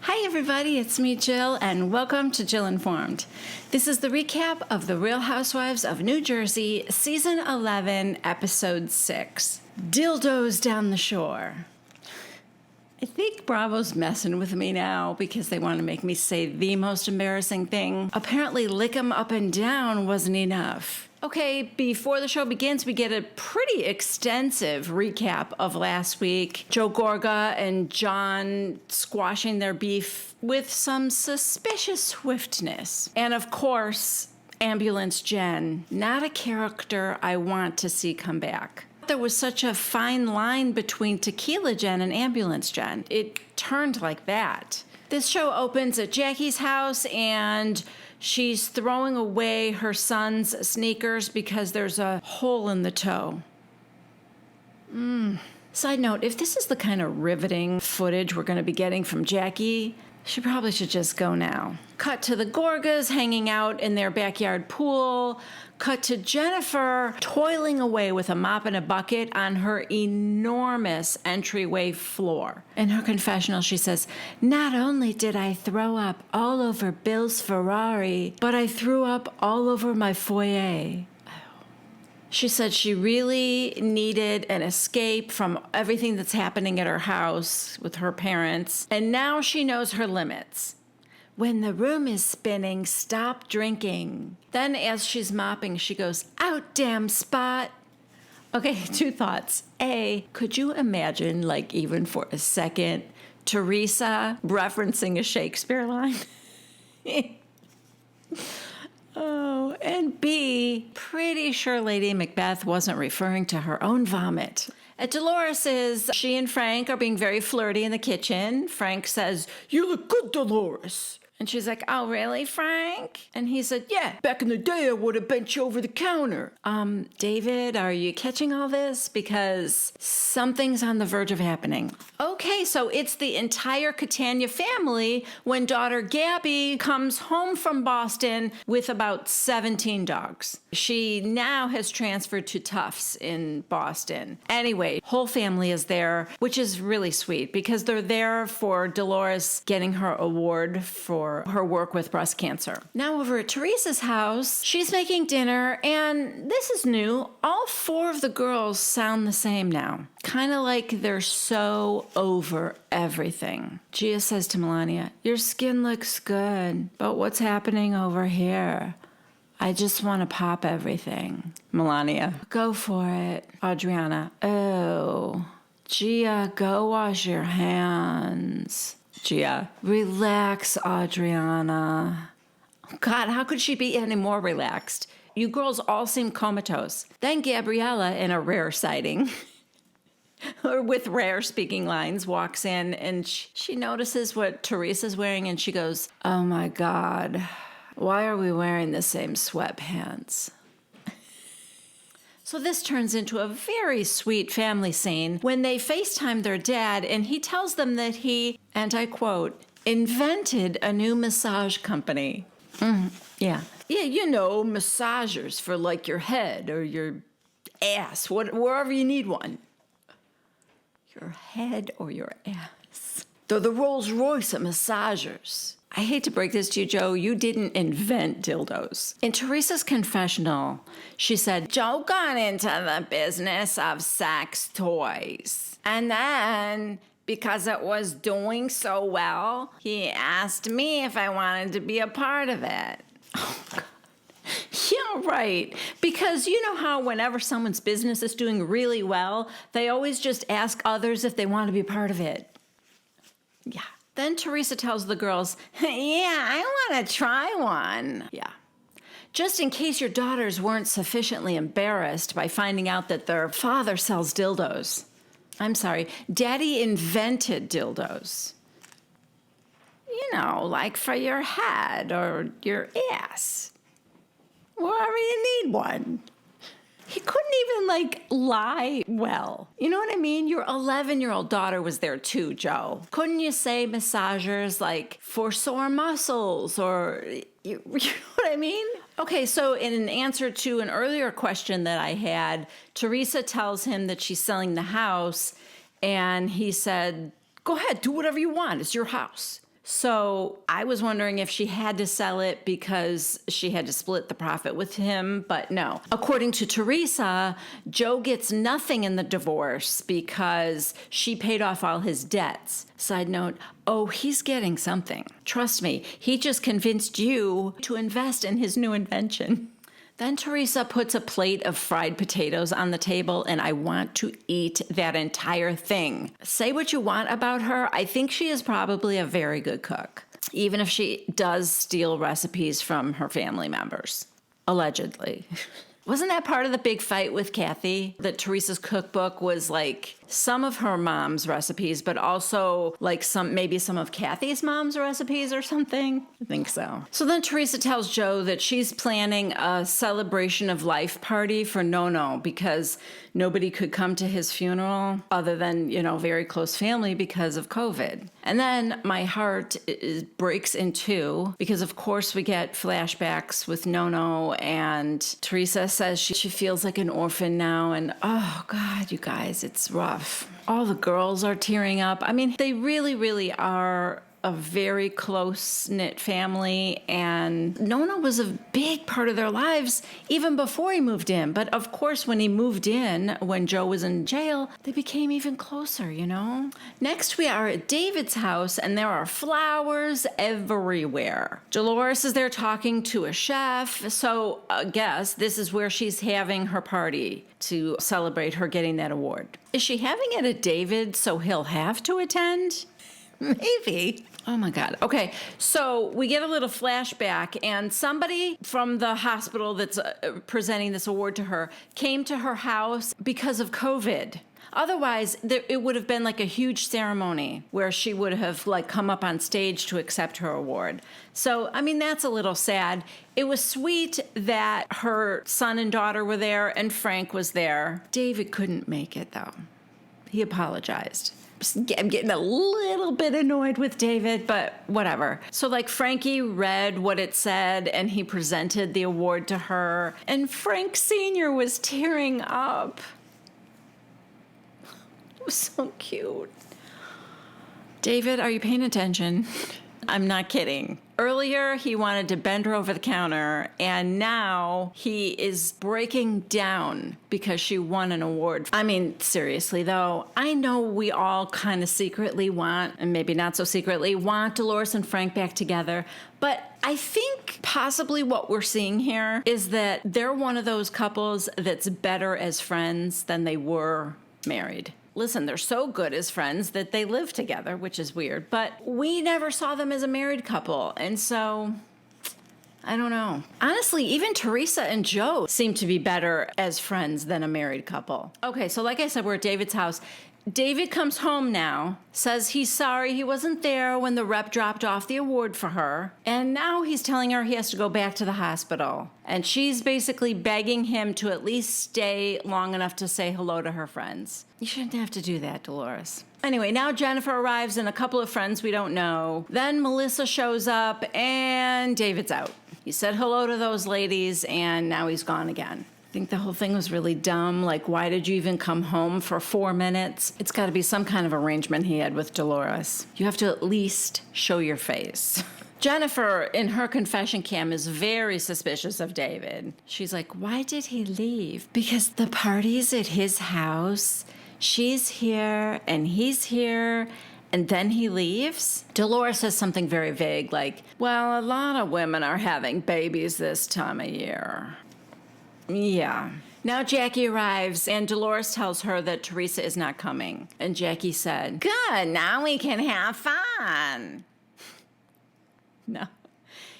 Hi everybody, it's me Jill and welcome to Jill Informed. This is the recap of The Real Housewives of New Jersey, Season 11, Episode 6, Dildos Down the Shore. I think Bravo's messing with me now because they want to make me say the most embarrassing thing. Apparently lick 'em up and down wasn't enough. Okay, before the show begins, we get a pretty extensive recap of last week. Joe Gorga and John squashing their beef with some suspicious swiftness. And of course, Ambulance Jen, not a character I want to see come back. There was such a fine line between Tequila Jen and Ambulance Jen. It turned like that. This show opens at Jackie's house and she's throwing away her son's sneakers because there's a hole in the toe. Side note, if this is the kind of riveting footage we're going to be getting from Jackie, she probably should just go now. Cut to the Gorgas hanging out in their backyard pool. Cut to Jennifer toiling away with a mop and a bucket on her enormous entryway floor. In her confessional, she says, "Not only did I throw up all over Bill's Ferrari, but I threw up all over my foyer." She said she really needed an escape from everything that's happening at her house with her parents, and now she knows her limits. When the room is spinning, stop drinking. Then as she's mopping, she goes, "Out, damn spot." Okay, two thoughts. A, could you imagine, like even for a second, Teresa referencing a Shakespeare line? Oh, and B, pretty sure Lady Macbeth wasn't referring to her own vomit. At Dolores's, she and Frank are being very flirty in the kitchen. Frank says, "You look good, Dolores." And she's like, "Oh, really, Frank?" And he said, "Yeah, back in the day, I would have bent you over the counter." David, are you catching all this? Because something's on the verge of happening. Okay, so it's the entire Catania family when daughter Gabby comes home from Boston with about 17 dogs. She now has transferred to Tufts in Boston. Anyway, whole family is there, which is really sweet because they're there for Dolores getting her award for her work with breast cancer. Now over at Teresa's house, she's making dinner, and this is new. All four of the girls sound the same now. Kind of like they're so over everything. Gia says to Melania, "Your skin looks good, but what's happening over here? I just want to pop everything." Melania, "Go for it." Adriana, "Oh, Gia, go wash your hands." Gia, "Relax, Adriana." God, how could she be any more relaxed? You girls all seem comatose. Then Gabriella, in a rare sighting, or with rare speaking lines, walks in and she notices what Teresa's wearing and she goes, "Oh my God, why are we wearing the same sweatpants?" So this turns into a very sweet family scene when they FaceTime their dad and he tells them that he, and I quote, "invented a new massage company." Yeah, you know, massagers for like your head or your ass, wherever you need one. Your head or your ass. They're the Rolls Royce of massagers. I hate to break this to you, Joe, you didn't invent dildos. In Teresa's confessional, she said, "Joe got into the business of sex toys. And then, because it was doing so well, he asked me if I wanted to be a part of it." Oh, God. Yeah, right. Because you know how whenever someone's business is doing really well, they always just ask others if they want to be a part of it. Yeah. Then Teresa tells the girls, "Yeah, I want to try one." Yeah. Just in case your daughters weren't sufficiently embarrassed by finding out that their father sells dildos. I'm sorry, Daddy invented dildos. You know, like for your head or your ass. Wherever you need one. He couldn't even, lie well. You know what I mean? Your 11-year-old daughter was there too, Joe. Couldn't you say massagers, for sore muscles or, you know what I mean? Okay, so in an answer to an earlier question that I had, Teresa tells him that she's selling the house, and he said, "Go ahead, do whatever you want. It's your house." So I was wondering if she had to sell it because she had to split the profit with him, but no. According to Teresa, Joe gets nothing in the divorce because she paid off all his debts. Side note, oh, he's getting something. Trust me, he just convinced you to invest in his new invention. Then Teresa puts a plate of fried potatoes on the table, and I want to eat that entire thing. Say what you want about her, I think she is probably a very good cook, even if she does steal recipes from her family members. Allegedly. Wasn't that part of the big fight with Kathy? That Teresa's cookbook was like some of her mom's recipes, but also like maybe some of Kathy's mom's recipes or something? I think so. So then Teresa tells Joe that she's planning a celebration of life party for Nono because nobody could come to his funeral other than, very close family because of COVID. And then my heart breaks in two because, of course, we get flashbacks with Nono, and Teresa says she feels like an orphan now. And oh, God, you guys, it's rough. All the girls are tearing up. I mean, they really, really are a very close-knit family, and Nona was a big part of their lives even before he moved in. But of course, when he moved in, when Joe was in jail, they became even closer, Next, we are at David's house, and there are flowers everywhere. Dolores is there talking to a chef, so I guess this is where she's having her party to celebrate her getting that award. Is she having it at David so he'll have to attend? Maybe. Oh my God. Okay, so we get a little flashback, and somebody from the hospital that's presenting this award to her came to her house because of COVID. Otherwise, it would have been like a huge ceremony where she would have come up on stage to accept her award. So, I mean, that's a little sad. It was sweet that her son and daughter were there and Frank was there. David couldn't make it, though. He apologized. I'm getting a little bit annoyed with David, but whatever. So Frankie read what it said and he presented the award to her, and Frank Sr. was tearing up. It was so cute. David, are you paying attention? I'm not kidding. Earlier, he wanted to bend her over the counter, and now he is breaking down because she won an award. I mean, seriously, though, I know we all kind of secretly want, and maybe not so secretly, want Dolores and Frank back together, but I think possibly what we're seeing here is that they're one of those couples that's better as friends than they were married. Listen, they're so good as friends that they live together, which is weird. But we never saw them as a married couple. And so, I don't know. Honestly, even Teresa and Joe seem to be better as friends than a married couple. Okay, so like I said, we're at David's house. David comes home now, says he's sorry he wasn't there when the rep dropped off the award for her, and now he's telling her he has to go back to the hospital. And she's basically begging him to at least stay long enough to say hello to her friends. You shouldn't have to do that, Dolores. Anyway, now Jennifer arrives and a couple of friends we don't know. Then Melissa shows up and David's out. He said hello to those ladies and now he's gone again. I think the whole thing was really dumb. Why did you even come home for 4 minutes? It's got to be some kind of arrangement he had with Dolores. You have to at least show your face. Jennifer, in her confession cam, is very suspicious of David. She's like, why did he leave? Because the party's at his house. She's here and he's here. And then he leaves? Dolores says something very vague well, a lot of women are having babies this time of year. Yeah. Now Jackie arrives, and Dolores tells her that Teresa is not coming. And Jackie said, good, now we can have fun. No.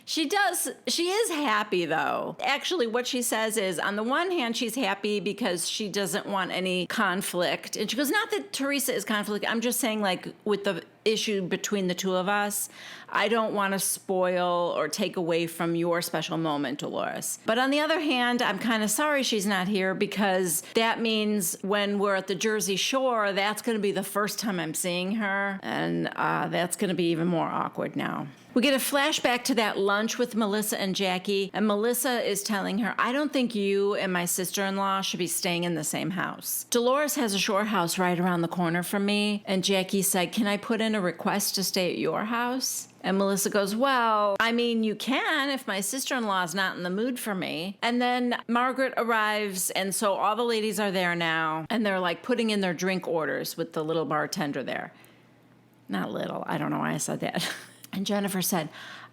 She is happy, though. Actually, what she says is, on the one hand, she's happy because she doesn't want any conflict. And she goes, not that Teresa is conflict. I'm just saying, with the issue between the two of us, I don't want to spoil or take away from your special moment, Dolores. But on the other hand, I'm kind of sorry she's not here because that means when we're at the Jersey Shore, that's going to be the first time I'm seeing her. And that's going to be even more awkward now. We get a flashback to that lunch with Melissa and Jackie, and Melissa is telling her, I don't think you and my sister-in-law should be staying in the same house. Dolores has a shore house right around the corner from me, and Jackie said, can I put in to request to stay at your house? And Melissa goes, well, I mean, you can if my sister-in-law's not in the mood for me. And then Margaret arrives, and so all the ladies are there now, and they're like putting in their drink orders with the little bartender there. Not little, I don't know why I said that. And Jennifer said,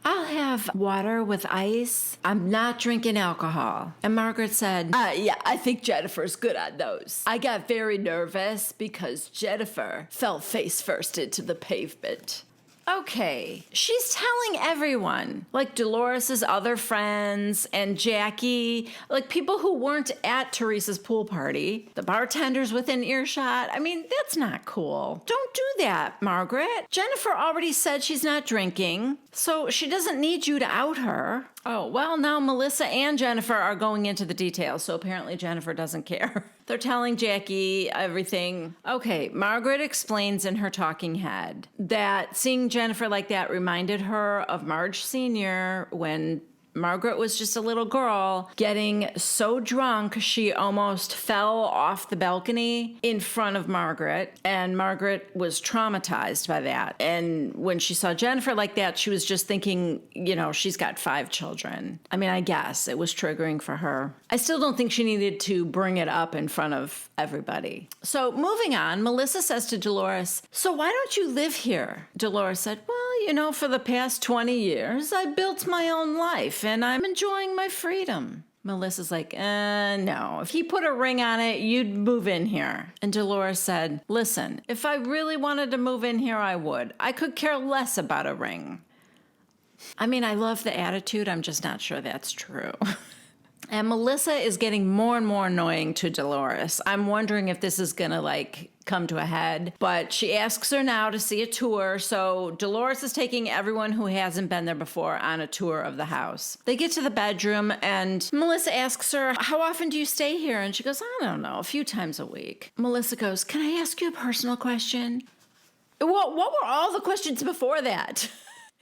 I'll have water with ice. I'm not drinking alcohol. And Margaret said, yeah, I think Jennifer's good on those. I got very nervous because Jennifer fell face first into the pavement. Okay, she's telling everyone, like Dolores's other friends and Jackie, like people who weren't at Teresa's pool party, the bartenders within earshot. I mean, that's not cool. Don't do that, Margaret. Jennifer already said she's not drinking, so she doesn't need you to out her. Oh, well, now Melissa and Jennifer are going into the details, so apparently Jennifer doesn't care. They're telling Jackie everything. Okay, Margaret explains in her talking head that seeing Jennifer like that reminded her of Marge Sr. when Margaret was just a little girl getting so drunk she almost fell off the balcony in front of Margaret, and Margaret was traumatized by that. And when she saw Jennifer like that, she was just thinking, you know, she's got 5 children. I mean, I guess it was triggering for her. I still don't think she needed to bring it up in front of everybody. So moving on, Melissa says to Dolores, so why don't you live here? Dolores said, well, you know, for the past 20 years, I built my own life and I'm enjoying my freedom. Melissa's like, no. If he put a ring on it, you'd move in here. And Dolores said, listen, if I really wanted to move in here, I would. I could care less about a ring. I mean, I love the attitude. I'm just not sure that's true. And Melissa is getting more and more annoying to Dolores. I'm wondering if this is going to, come to a head. But she asks her now to see a tour, so Dolores is taking everyone who hasn't been there before on a tour of the house. They get to the bedroom, and Melissa asks her, how often do you stay here? And she goes, I don't know, a few times a week. Melissa goes, can I ask you a personal question? What were all the questions before that?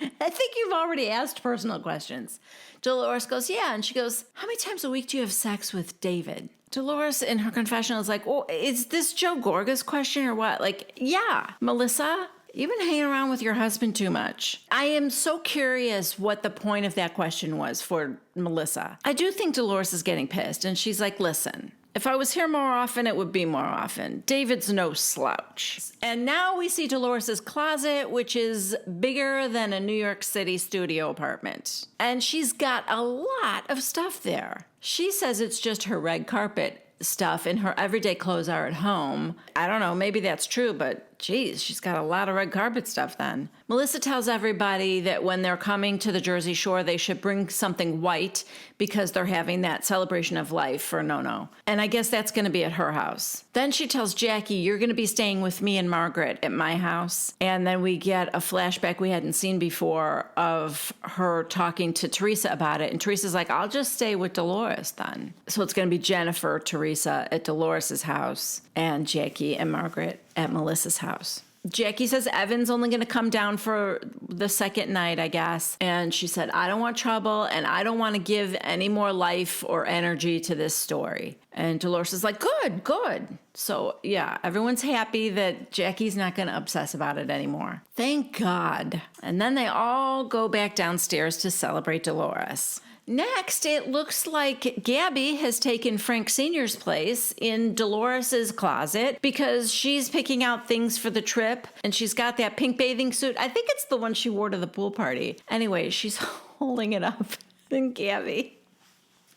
I think you've already asked personal questions. Dolores goes, yeah. And she goes, how many times a week do you have sex with David? Dolores, in her confessional, is like, oh, is this Joe Gorga's question or what? Yeah, Melissa, you've been hanging around with your husband too much. I am so curious what the point of that question was for Melissa. I do think Dolores is getting pissed, and she's like, listen, if I was here more often, it would be more often. David's no slouch. And now we see Dolores's closet, which is bigger than a New York City studio apartment. And she's got a lot of stuff there. She says it's just her red carpet stuff and her everyday clothes are at home. I don't know, maybe that's true, but geez, she's got a lot of red carpet stuff then. Melissa tells everybody that when they're coming to the Jersey Shore, they should bring something white because they're having that celebration of life for Nono. And I guess that's going to be at her house. Then she tells Jackie, you're going to be staying with me and Margaret at my house. And then we get a flashback we hadn't seen before of her talking to Teresa about it. And Teresa's like, I'll just stay with Dolores then. So it's going to be Jennifer, Teresa at Dolores's house, and Jackie and Margaret at Melissa's house. Jackie says Evan's only going to come down for the second night, I guess. And she said, I don't want trouble and I don't want to give any more life or energy to this story. And Dolores is like, good. So yeah, everyone's happy that Jackie's not going to obsess about it anymore. Thank God. And then they all go back downstairs to celebrate Dolores. Next, it looks like Gabby has taken Frank Sr.'s place in Dolores's closet because she's picking out things for the trip, and she's got that pink bathing suit. I think it's the one she wore to the pool party. Anyway, she's holding it up. And Gabby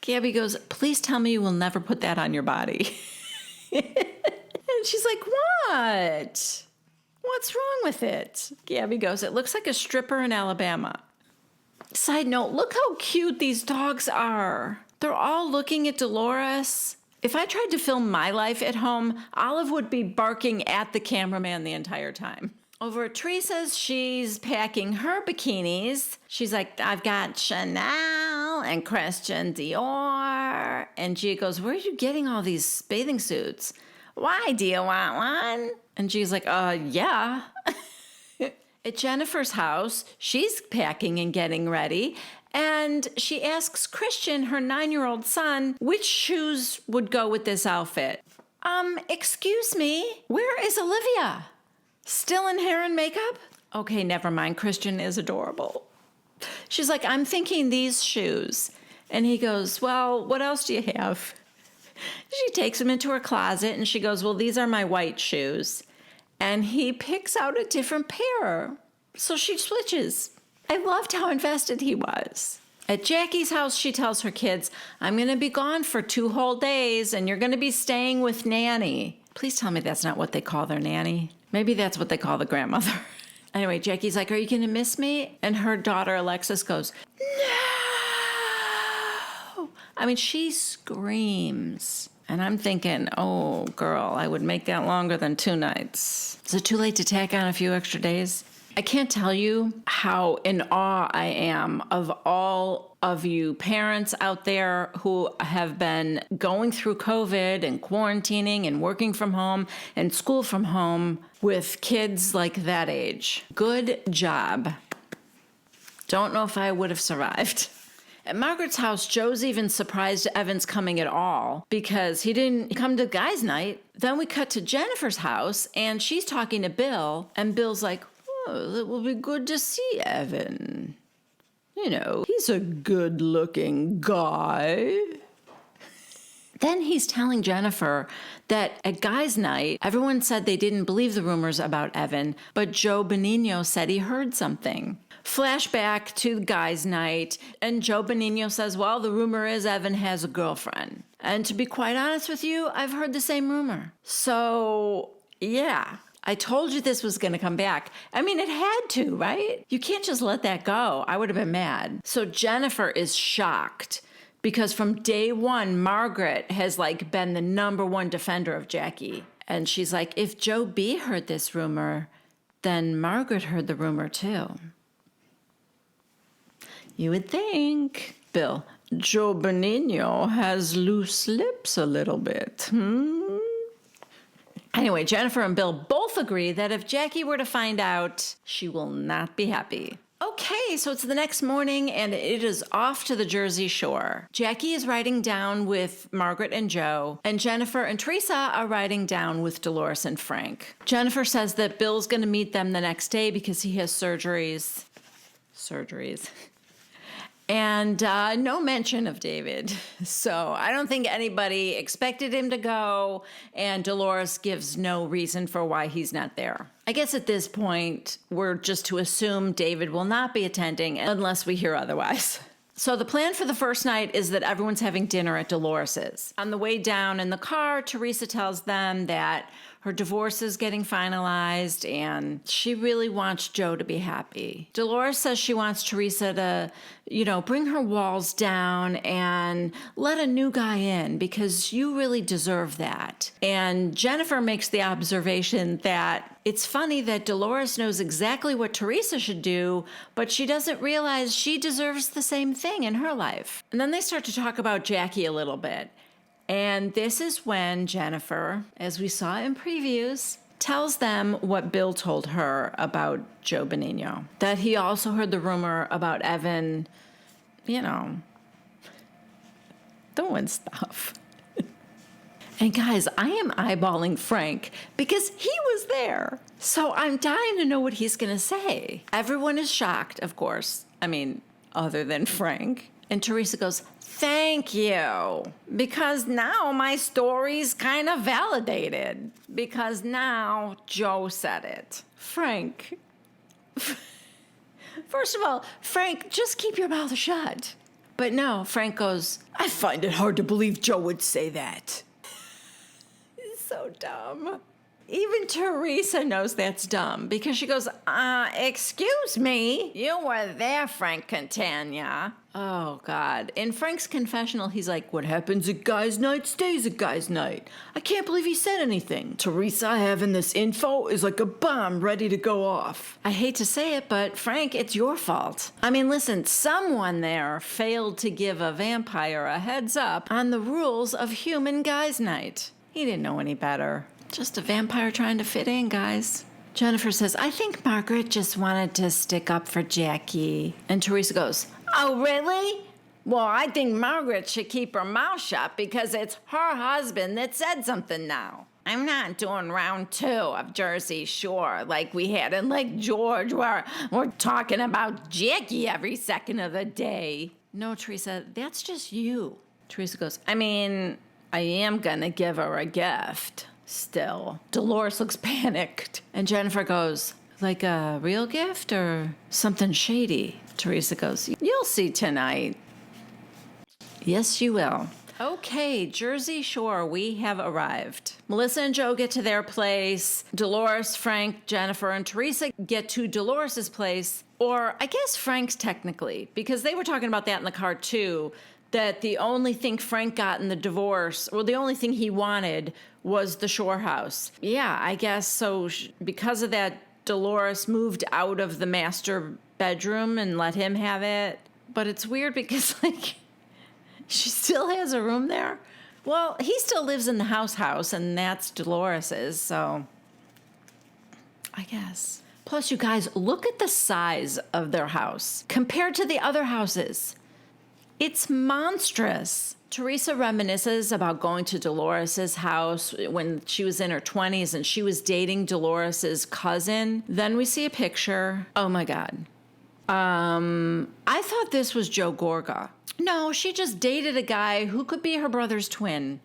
goes, please tell me you will never put that on your body. And she's like, what? What's wrong with it? Gabby goes, it looks like a stripper in Alabama. Side note, look how cute these dogs are. They're all looking at Dolores. If I tried to film my life at home, Olive would be barking at the cameraman the entire time. Over at Teresa's, she's packing her bikinis. She's like, I've got Chanel and Christian Dior. And Gia goes, where are you getting all these bathing suits? Why, do you want one? And Gia's like, yeah. At Jennifer's house, she's packing and getting ready, and she asks Christian, her 9-year-old son, which shoes would go with this outfit. Excuse me, where is Olivia? Still in hair and makeup? Okay, never mind. Christian is adorable. She's like, I'm thinking these shoes. And he goes, well, what else do you have? She takes him into her closet and she goes, well, these are my white shoes. And he picks out a different pair. So she switches. I loved how invested he was. At Jackie's house, she tells her kids, I'm going to be gone for 2 whole days and you're going to be staying with Nanny. Please tell me that's not what they call their nanny. Maybe that's what they call the grandmother. Anyway, Jackie's like, are you going to miss me? And her daughter, Alexis, goes, no. I mean, she screams. And I'm thinking, oh, girl, I would make that longer than 2 nights. Is it too late to tack on a few extra days? I can't tell you how in awe I am of all of you parents out there who have been going through COVID and quarantining and working from home and school from home with kids like that age. Good job. Don't know if I would have survived. At Margaret's house, Joe's even surprised Evan's coming at all because he didn't come to guys' night. Then we cut to Jennifer's house and she's talking to Bill and Bill's like, oh, it will be good to see Evan. You know, he's a good-looking guy. Then he's telling Jennifer that at guys' night, everyone said they didn't believe the rumors about Evan, but Joe Benigno said he heard something. Flashback to guys' night, and Joe Benigno says, well, the rumor is Evan has a girlfriend. And to be quite honest with you, I've heard the same rumor. So, yeah. I told you this was going to come back. I mean, it had to, right? You can't just let that go. I would have been mad. So Jennifer is shocked because from day one, Margaret has been the #1 defender of Jackie. And she's like, if Joe B heard this rumor, then Margaret heard the rumor too. You would think. Bill, Joe Benigno has loose lips a little bit. Anyway, Jennifer and Bill both agree that if Jackie were to find out, she will not be happy. Okay, so it's the next morning and it is off to the Jersey Shore. Jackie is riding down with Margaret and Joe, and Jennifer and Teresa are riding down with Dolores and Frank. Jennifer says that Bill's going to meet them the next day because he has surgeries. And no mention of David. So I don't think anybody expected him to go, and Dolores gives no reason for why he's not there. I guess at this point, we're just to assume David will not be attending unless we hear otherwise. So the plan for the first night is that everyone's having dinner at Dolores's. On the way down in the car, Teresa tells them that her divorce is getting finalized and she really wants Joe to be happy. Dolores says she wants Teresa to, bring her walls down and let a new guy in because you really deserve that. And Jennifer makes the observation that it's funny that Dolores knows exactly what Teresa should do, but she doesn't realize she deserves the same thing in her life. And then they start to talk about Jackie a little bit. And this is when Jennifer, as we saw in previews, tells them what Bill told her about Joe Benigno. That he also heard the rumor about Evan, doing stuff. And guys, I am eyeballing Frank because he was there. So I'm dying to know what he's going to say. Everyone is shocked, of course. Other than Frank. And Teresa goes, thank you, because now my story's kind of validated, because now Joe said it. Frank, first of all, Frank, just keep your mouth shut. But no, Frank goes, I find it hard to believe Joe would say that. It's so dumb. Even Teresa knows that's dumb because she goes, excuse me, you were there, Frank Catania. Oh, God. In Frank's confessional, he's like, what happens at guys' night stays at guys' night. I can't believe he said anything. Teresa having this info is like a bomb ready to go off. I hate to say it, but Frank, it's your fault. Listen, someone there failed to give a vampire a heads up on the rules of human guys' night. He didn't know any better. Just a vampire trying to fit in, guys. Jennifer says, I think Margaret just wanted to stick up for Jackie. And Teresa goes, oh, really? Well, I think Margaret should keep her mouth shut because it's her husband that said something now. I'm not doing round 2 of Jersey Shore like we had in Lake George, where we're talking about Jackie every second of the day. No, Teresa, that's just you. Teresa goes, I mean, I am gonna give her a gift still. Dolores looks panicked. And Jennifer goes, like a real gift or something shady? Teresa goes, you'll see tonight. Yes, you will. Okay, Jersey Shore, we have arrived. Melissa and Joe get to their place. Dolores, Frank, Jennifer, and Teresa get to Dolores's place. Or I guess Frank's technically, because they were talking about that in the car too, that the only thing Frank got in the divorce, or the only thing he wanted, was the Shore house. Yeah, I guess so. Because of that, Dolores moved out of the master bedroom and let him have it. But it's weird because, like, she still has a room there. Well, he still lives in the house, and that's Dolores's, so I guess. Plus, you guys, look at the size of their house compared to the other houses. It's monstrous. Teresa reminisces about going to Dolores's house when she was in her 20s and she was dating Dolores's cousin. Then we see a picture. Oh my God. I thought this was Joe Gorga. No, she just dated a guy who could be her brother's twin.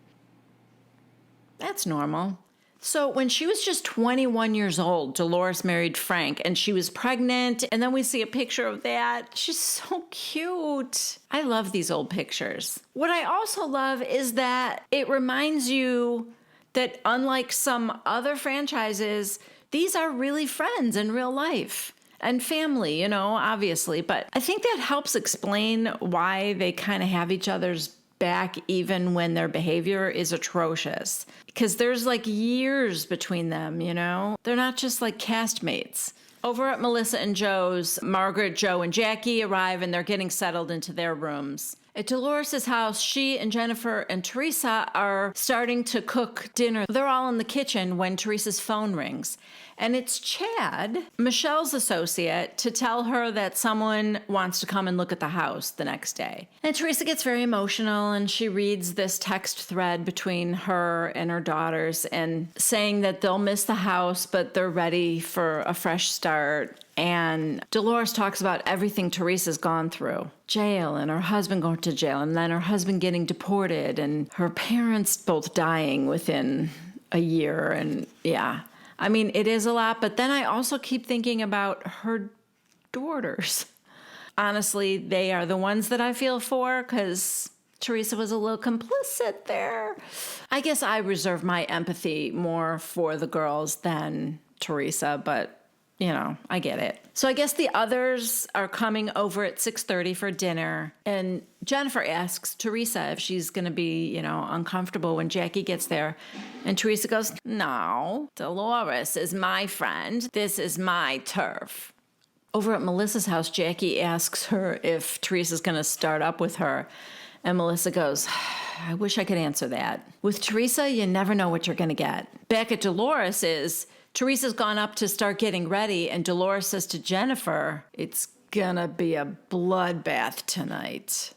That's normal. So when she was just 21 years old, Dolores married Frank, and she was pregnant, and then we see a picture of that. She's so cute. I love these old pictures. What I also love is that it reminds you that unlike some other franchises, these are really friends in real life. And family, you know, obviously. But I think that helps explain why they kind of have each other's back even when their behavior is atrocious. Because there's like years between them, you know? They're not just like castmates. Over at Melissa and Joe's, Margaret, Joe, and Jackie arrive and they're getting settled into their rooms. At Dolores's house, she and Jennifer and Teresa are starting to cook dinner. They're all in the kitchen when Teresa's phone rings. And it's Chad, Michelle's associate, to tell her that someone wants to come and look at the house the next day. And Teresa gets very emotional and she reads this text thread between her and her daughters and saying that they'll miss the house, but they're ready for a fresh start. And Dolores talks about everything Teresa's gone through. Jail and her husband going to jail and then her husband getting deported and her parents both dying within a year. And yeah, I mean, it is a lot. But then I also keep thinking about her daughters. Honestly, they are the ones that I feel for because Teresa was a little complicit there. I guess I reserve my empathy more for the girls than Teresa, but you know, I get it. So I guess the others are coming over at 6:30 for dinner. And Jennifer asks Teresa if she's going to be, you know, uncomfortable when Jackie gets there. And Teresa goes, no, Dolores is my friend. This is my turf. Over at Melissa's house, Jackie asks her if Teresa's going to start up with her. And Melissa goes, I wish I could answer that. With Teresa, you never know what you're going to get. Back at Dolores's, Teresa's gone up to start getting ready, and Dolores says to Jennifer, it's gonna be a bloodbath tonight.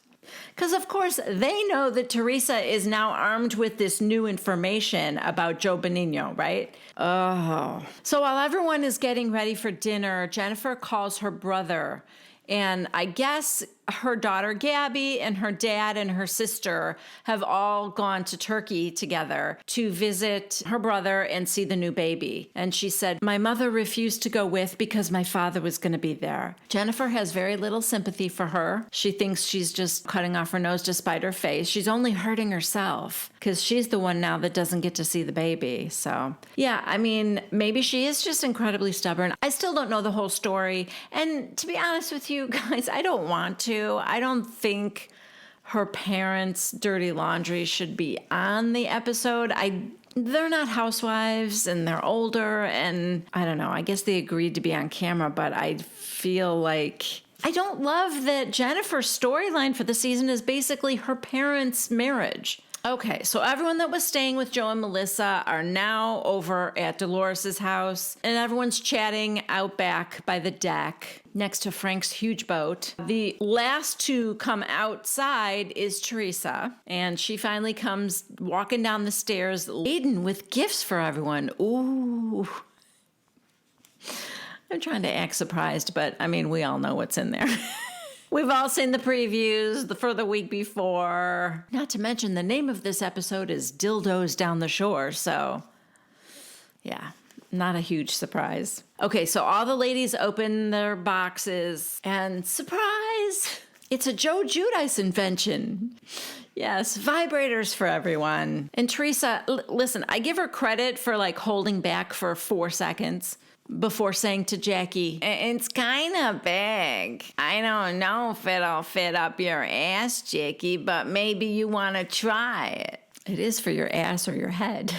Because, of course, they know that Teresa is now armed with this new information about Joe Benigno, right? Oh. So while everyone is getting ready for dinner, Jennifer calls her brother. And I guess her daughter Gabby and her dad and her sister have all gone to Turkey together to visit her brother and see the new baby. And she said, my mother refused to go with because my father was going to be there. Jennifer has very little sympathy for her. She thinks she's just cutting off her nose to spite her face. She's only hurting herself because she's the one now that doesn't get to see the baby. So yeah, I mean, maybe she is just incredibly stubborn. I still don't know the whole story. And to be honest with you guys, I don't want to. I don't think her parents' dirty laundry should be on the episode. They're not housewives and they're older and I don't know, I guess they agreed to be on camera, but I feel like I don't love that Jennifer's storyline for the season is basically her parents' marriage. Okay, so everyone that was staying with Joe and Melissa are now over at Dolores's house, and everyone's chatting out back by the deck next to Frank's huge boat. The last to come outside is Teresa, and she finally comes walking down the stairs laden with gifts for everyone. Ooh. I'm trying to act surprised, but I mean, we all know what's in there. We've all seen the previews for the week before. Not to mention, the name of this episode is Dildos Down the Shore, so yeah, not a huge surprise. Okay, so all the ladies open their boxes, and surprise! It's a Joe Giudice invention. Yes, vibrators for everyone. And Teresa, listen, I give her credit for like holding back for 4 seconds before saying to Jackie, "It's kind of big. I don't know if it'll fit up your ass, Jackie, but maybe you want to try it." It is for your ass or your head.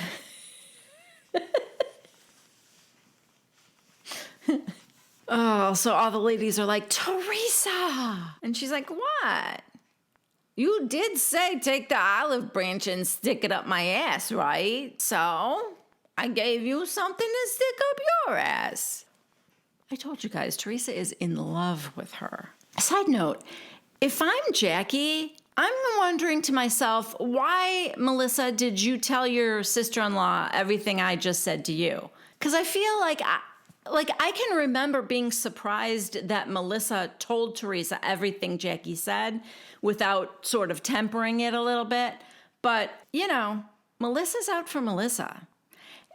Oh, so all the ladies are like, "Teresa!" And she's like, "What? You did say take the olive branch and stick it up my ass, right? So I gave you something to stick up your ass." I told you guys, Teresa is in love with her. Side note, if I'm Jackie, I'm wondering to myself, why, Melissa, did you tell your sister-in-law everything I just said to you? Because I feel like I can remember being surprised that Melissa told Teresa everything Jackie said without sort of tempering it a little bit. But, you know, Melissa's out for Melissa.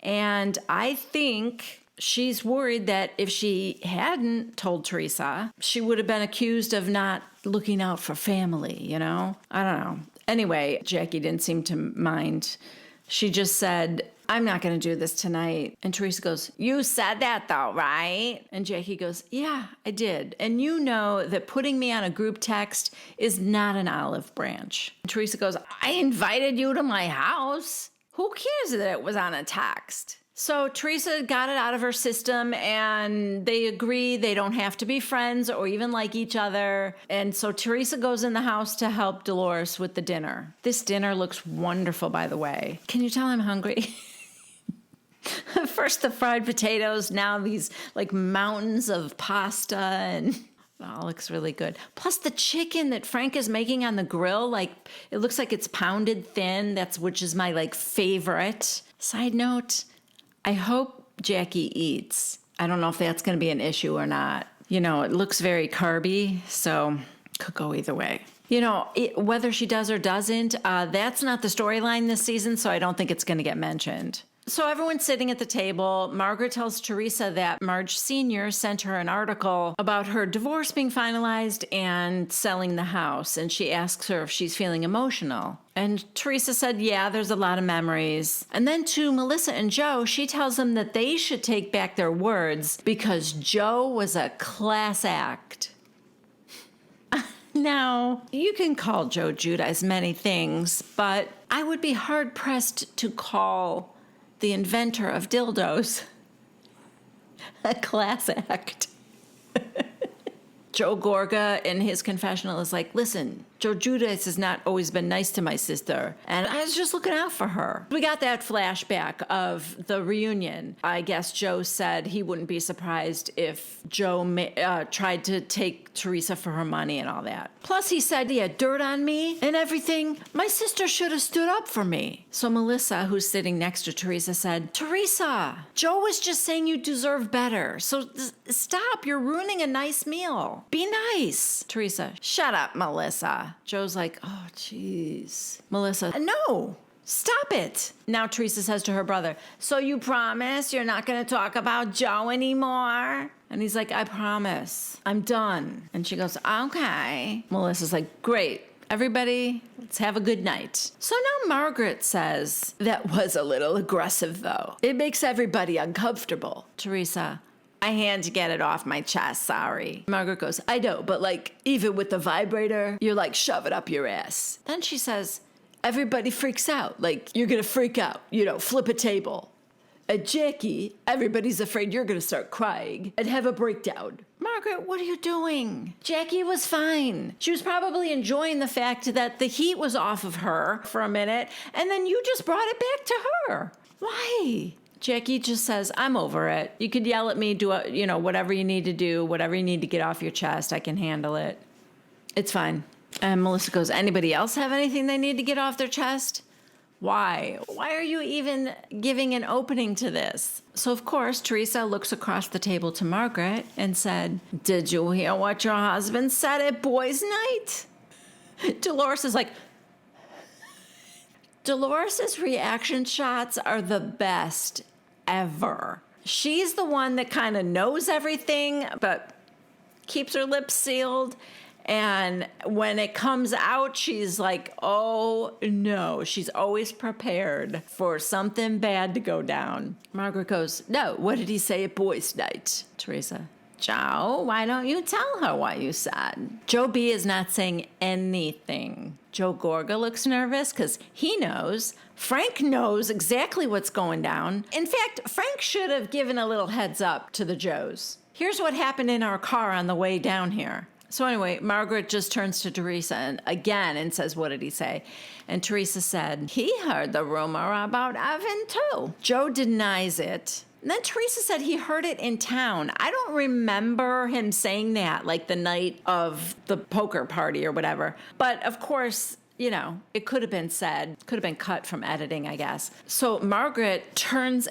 And I think she's worried that if she hadn't told Teresa, she would have been accused of not looking out for family, you know? I don't know. Anyway, Jackie didn't seem to mind. She just said, "I'm not going to do this tonight." And Teresa goes, "You said that though, right?" And Jackie goes, "Yeah, I did. And you know that putting me on a group text is not an olive branch." And Teresa goes, "I invited you to my house. Who cares that it was on a text?" So Teresa got it out of her system, and they agree they don't have to be friends or even like each other. And so Teresa goes in the house to help Dolores with the dinner. This dinner looks wonderful, by the way. Can you tell I'm hungry? First the fried potatoes, now these like mountains of pasta, and it all looks really good. Plus the chicken that Frank is making on the grill, like it looks like it's pounded thin, which is my like favorite. Side note, I hope Jackie eats. I don't know if that's going to be an issue or not. You know, it looks very carby, so could go either way. You know, whether she does or doesn't, that's not the storyline this season, so I don't think it's going to get mentioned. So everyone's sitting at the table. Margaret tells Teresa that Marge Sr. sent her an article about her divorce being finalized and selling the house. And she asks her if she's feeling emotional. And Teresa said, yeah, there's a lot of memories. And then to Melissa and Joe, she tells them that they should take back their words because Joe was a class act. Now, you can call Joe Giudice many things, but I would be hard-pressed to call the inventor of dildos a class act. Joe Gorga in his confessional is like, listen, Joe Giudice has not always been nice to my sister, and I was just looking out for her. We got that flashback of the reunion. I guess Joe said he wouldn't be surprised if Joe tried to take Teresa for her money and all that. Plus, he said he had dirt on me and everything. My sister should have stood up for me. So Melissa, who's sitting next to Teresa, said, Teresa, Joe was just saying you deserve better. So stop, you're ruining a nice meal. Be nice. Teresa, shut up, Melissa. Joe's like, oh, jeez. Melissa, no, stop it. Now Teresa says to her brother, so you promise you're not going to talk about Joe anymore? And he's like, I promise. I'm done. And she goes, okay. Melissa's like, great. Everybody, let's have a good night. So now Margaret says, that was a little aggressive, though. It makes everybody uncomfortable. Teresa, I had to get it off my chest, sorry. Margaret goes, I know, but like, even with the vibrator, you're like, shove it up your ass. Then she says, everybody freaks out. Like, you're gonna freak out, flip a table. Jackie, everybody's afraid you're going to start crying and have a breakdown. Margaret, what are you doing? Jackie was fine. She was probably enjoying the fact that the heat was off of her for a minute, and then you just brought it back to her. Why? Jackie just says, I'm over it. You could yell at me, do whatever you need to do, whatever you need to get off your chest. I can handle it. It's fine. And Melissa goes, anybody else have anything they need to get off their chest? Why? Why are you even giving an opening to this? So, of course, Teresa looks across the table to Margaret and said, did you hear what your husband said at boys' night? Dolores is like, Dolores' reaction shots are the best ever. She's the one that kind of knows everything, but keeps her lips sealed. And when it comes out, she's like, oh no, she's always prepared for something bad to go down. Margaret goes, no, what did he say at boys' night? Teresa, Joe, why don't you tell her what you said? Joe B is not saying anything. Joe Gorga looks nervous because he knows. Frank knows exactly what's going down. In fact, Frank should have given a little heads up to the Joes. Here's what happened in our car on the way down here. So anyway, Margaret just turns to Teresa and says, what did he say? And Teresa said, he heard the rumor about Evan too. Joe denies it. And then Teresa said he heard it in town. I don't remember him saying that, like the night of the poker party or whatever. But of course, it could have been said, could have been cut from editing, I guess. So Margaret turns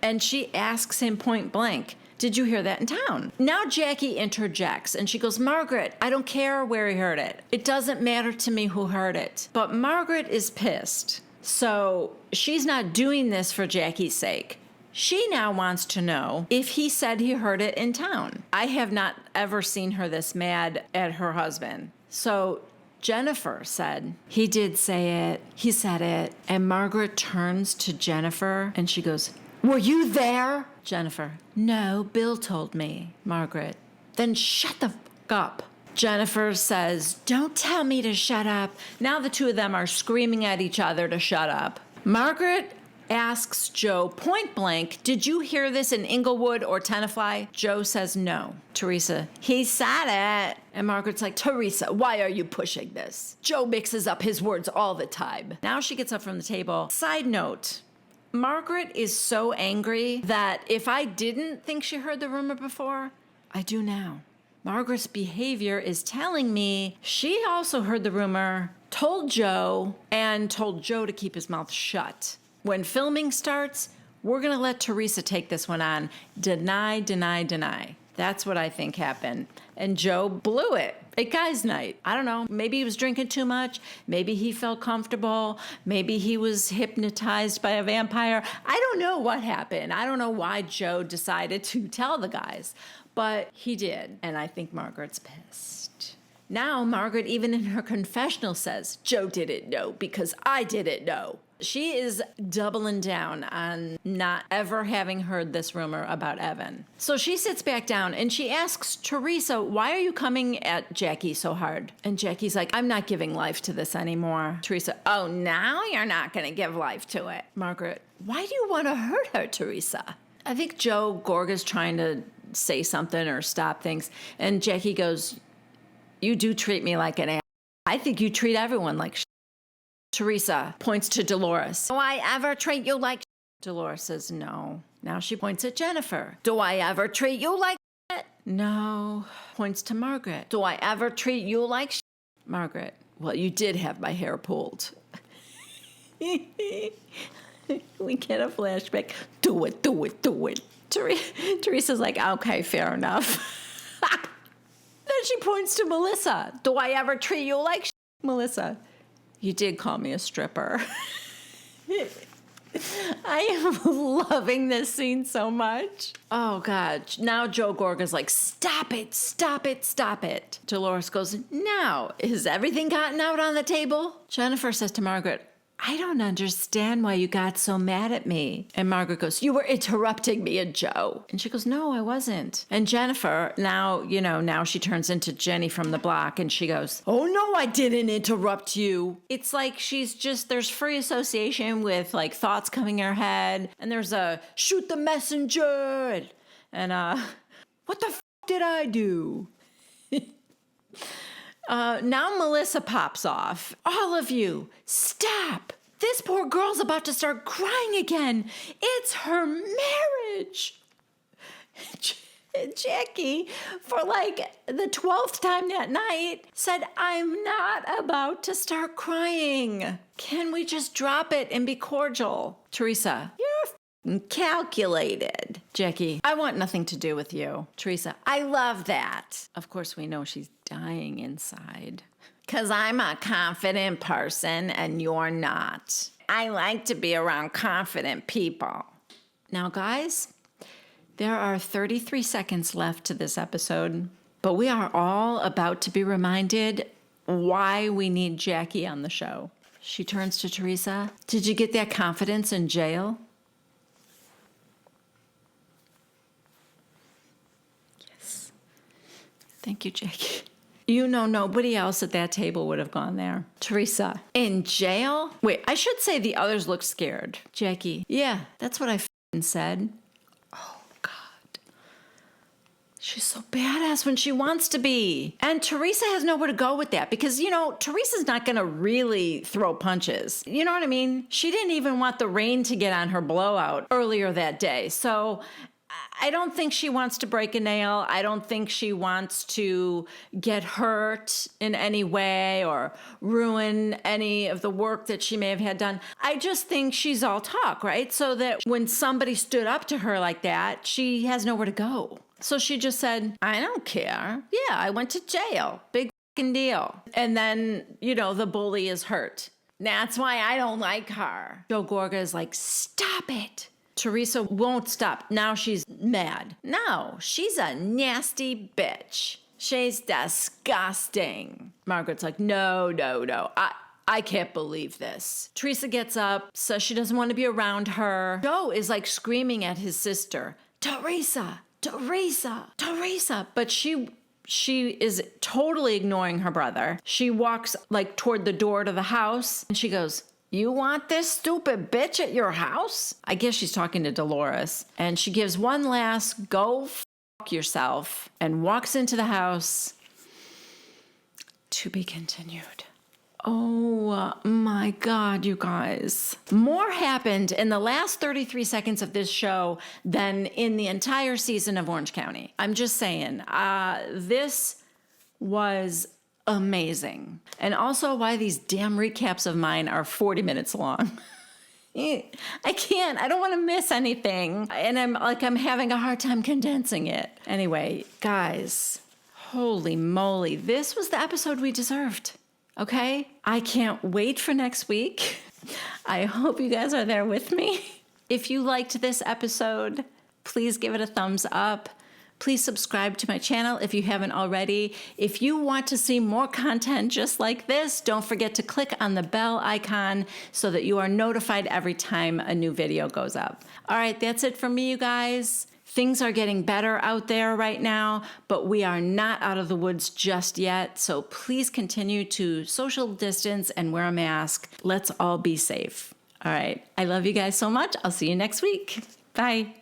and she asks him point blank, did you hear that in town? Now Jackie interjects and she goes, Margaret, I don't care where he heard it. It doesn't matter to me who heard it. But Margaret is pissed. So she's not doing this for Jackie's sake. She now wants to know if he said he heard it in town. I have not ever seen her this mad at her husband. So Jennifer said, he did say it. He said it. And Margaret turns to Jennifer and she goes, were you there? Jennifer, no, Bill told me. Margaret, then shut the fuck up. Jennifer says, don't tell me to shut up. Now the two of them are screaming at each other to shut up. Margaret asks Joe point blank, did you hear this in Inglewood or Tenafly? Joe says no. Teresa, he said it. And Margaret's like, Teresa, why are you pushing this? Joe mixes up his words all the time. Now she gets up from the table. Side note, Margaret is so angry that if I didn't think she heard the rumor before, I do now. Margaret's behavior is telling me she also heard the rumor, told Joe, and told Joe to keep his mouth shut. When filming starts, we're going to let Teresa take this one on. Deny, deny, deny. That's what I think happened. And Joe blew it at guys' night. I don't know. Maybe he was drinking too much. Maybe he felt comfortable. Maybe he was hypnotized by a vampire. I don't know what happened. I don't know why Joe decided to tell the guys. But he did. And I think Margaret's pissed. Now Margaret, even in her confessional, says, Joe didn't know because I didn't know. She is doubling down on not ever having heard this rumor about Evan. So she sits back down and she asks Teresa, why are you coming at Jackie so hard? And Jackie's like, I'm not giving life to this anymore. Teresa, oh, now you're not going to give life to it. Margaret, why do you want to hurt her, Teresa? I think Joe Gorga's trying to say something or stop things. And Jackie goes, you do treat me like an ass. I think you treat everyone like shit. Teresa points to Dolores. Do I ever treat you like shit? Dolores says no. Now she points at Jennifer. Do I ever treat you like shit? No. Points to Margaret. Do I ever treat you like shit? Margaret, well, you did have my hair pulled. We get a flashback. Do it, do it, do it. Teresa's like, okay, fair enough. Then she points to Melissa. Do I ever treat you like shit? Melissa, you did call me a stripper. I am loving this scene so much. Oh, God. Now Joe Gorga's like, stop it, stop it, stop it. Dolores goes, now, has everything gotten out on the table? Jennifer says to Margaret, I don't understand why you got so mad at me. And Margaret goes, you were interrupting me and Joe. And she goes, no, I wasn't. And Jennifer, now she turns into Jenny from the block and she goes, oh no, I didn't interrupt you. It's like there's free association with like thoughts coming in her head. And there's a shoot the messenger. And what the did I do? Now Melissa pops off. All of you, stop. This poor girl's about to start crying again. It's her marriage. Jackie, for like the 12th time that night, said, I'm not about to start crying. Can we just drop it and be cordial? Teresa, you're calculated. Jackie, I want nothing to do with you. Teresa, I love that. Of course, we know she's dying inside. 'Cause I'm a confident person and you're not. I like to be around confident people. Now, guys, there are 33 seconds left to this episode, but we are all about to be reminded why we need Jackie on the show. She turns to Teresa. Did you get that confidence in jail? Yes. Thank you, Jackie. You know, nobody else at that table would have gone there. Teresa, in jail? Wait, I should say the others look scared. Jackie, yeah, that's what I said. Oh, God. She's so badass when she wants to be. And Teresa has nowhere to go with that because, Teresa's not going to really throw punches. You know what I mean? She didn't even want the rain to get on her blowout earlier that day. So I don't think she wants to break a nail. I don't think she wants to get hurt in any way or ruin any of the work that she may have had done. I just think she's all talk, right? So that when somebody stood up to her like that, she has nowhere to go. So she just said, I don't care. Yeah, I went to jail. Big fucking deal. And then, the bully is hurt. That's why I don't like her. Joe Gorga is like, stop it. Teresa won't stop. Now she's mad. No, she's a nasty bitch. She's disgusting. Margaret's like, no. I can't believe this. Teresa gets up, says she doesn't want to be around her. Joe is like screaming at his sister, Teresa. But she is totally ignoring her brother. She walks like toward the door to the house and she goes, you want this stupid bitch at your house? I guess she's talking to Dolores. And she gives one last go fuck yourself and walks into the house. To be continued. Oh my God, you guys. More happened in the last 33 seconds of this show than in the entire season of Orange County. I'm just saying, this was amazing. And also why these damn recaps of mine are 40 minutes long. I don't want to miss anything. And I'm having a hard time condensing it. Anyway, guys, holy moly, this was the episode we deserved. Okay? I can't wait for next week. I hope you guys are there with me. If you liked this episode, please give it a thumbs up. Please subscribe to my channel if you haven't already. If you want to see more content just like this, don't forget to click on the bell icon so that you are notified every time a new video goes up. All right, that's it from me, you guys. Things are getting better out there right now, but we are not out of the woods just yet. So please continue to social distance and wear a mask. Let's all be safe. All right. I love you guys so much. I'll see you next week. Bye.